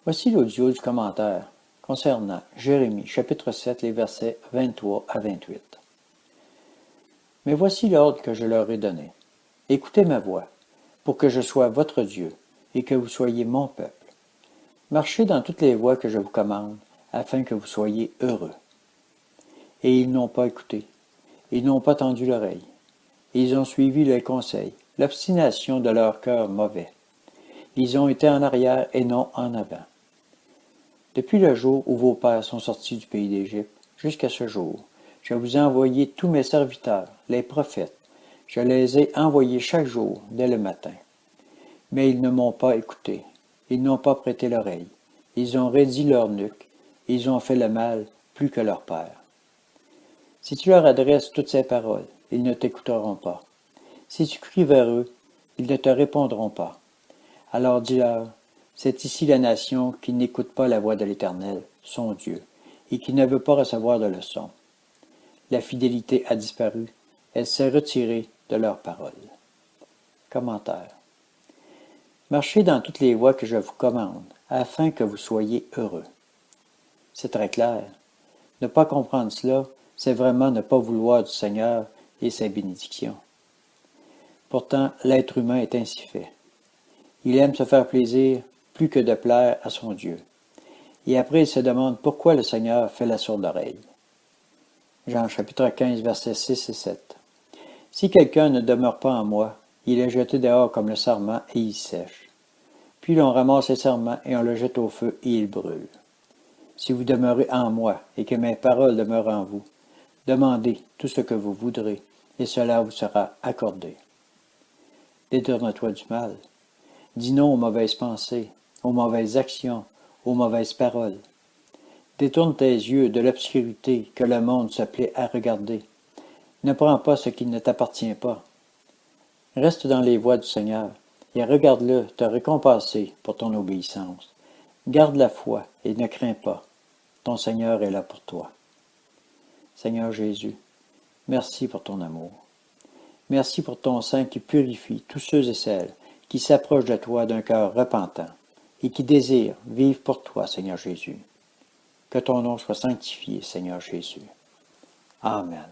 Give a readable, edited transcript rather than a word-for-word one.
Voici l'audio du commentaire concernant Jérémie, chapitre 7, les versets 23 à 28. Mais voici l'ordre que je leur ai donné. Écoutez ma voix, pour que je sois votre Dieu, et que vous soyez mon peuple. Marchez dans toutes les voies que je vous commande, afin que vous soyez heureux. Et ils n'ont pas écouté, ils n'ont pas tendu l'oreille. Ils ont suivi les conseils, l'obstination de leur cœur mauvais. Ils ont été en arrière et non en avant. Depuis le jour où vos pères sont sortis du pays d'Égypte, jusqu'à ce jour, je vous ai envoyé tous mes serviteurs, les prophètes. Je les ai envoyés chaque jour, dès le matin. Mais ils ne m'ont pas écouté. Ils n'ont pas prêté l'oreille. Ils ont raidi leur nuque. Ils ont fait le mal plus que leur père. Si tu leur adresses toutes ces paroles, ils ne t'écouteront pas. Si tu cries vers eux, ils ne te répondront pas. Alors dis-leur, c'est ici la nation qui n'écoute pas la voix de l'Éternel, son Dieu, et qui ne veut pas recevoir de leçons. La fidélité a disparu, elle s'est retirée de leurs paroles. Commentaire. Marchez dans toutes les voies que je vous commande, afin que vous soyez heureux. C'est très clair. Ne pas comprendre cela, c'est vraiment ne pas vouloir du Seigneur et ses bénédictions. Pourtant, l'être humain est ainsi fait. Il aime se faire plaisir plus que de plaire à son Dieu. Et après, il se demande pourquoi le Seigneur fait la sourde oreille. Jean chapitre 15, versets 6 et 7. Si quelqu'un ne demeure pas en moi, il est jeté dehors comme le sarment et il sèche. Puis l'on ramasse les sarments et on le jette au feu et il brûle. Si vous demeurez en moi et que mes paroles demeurent en vous, demandez tout ce que vous voudrez et cela vous sera accordé. Détourne-toi du mal. Dis non aux mauvaises pensées, aux mauvaises actions, aux mauvaises paroles. Détourne tes yeux de l'obscurité que le monde se plaît à regarder. Ne prends pas ce qui ne t'appartient pas. Reste dans les voies du Seigneur et regarde-le te récompenser pour ton obéissance. Garde la foi et ne crains pas. Ton Seigneur est là pour toi. Seigneur Jésus, merci pour ton amour. Merci pour ton sang qui purifie tous ceux et celles qui s'approchent de toi d'un cœur repentant et qui désirent vivre pour toi, Seigneur Jésus. Que ton nom soit sanctifié, Seigneur Jésus. Amen.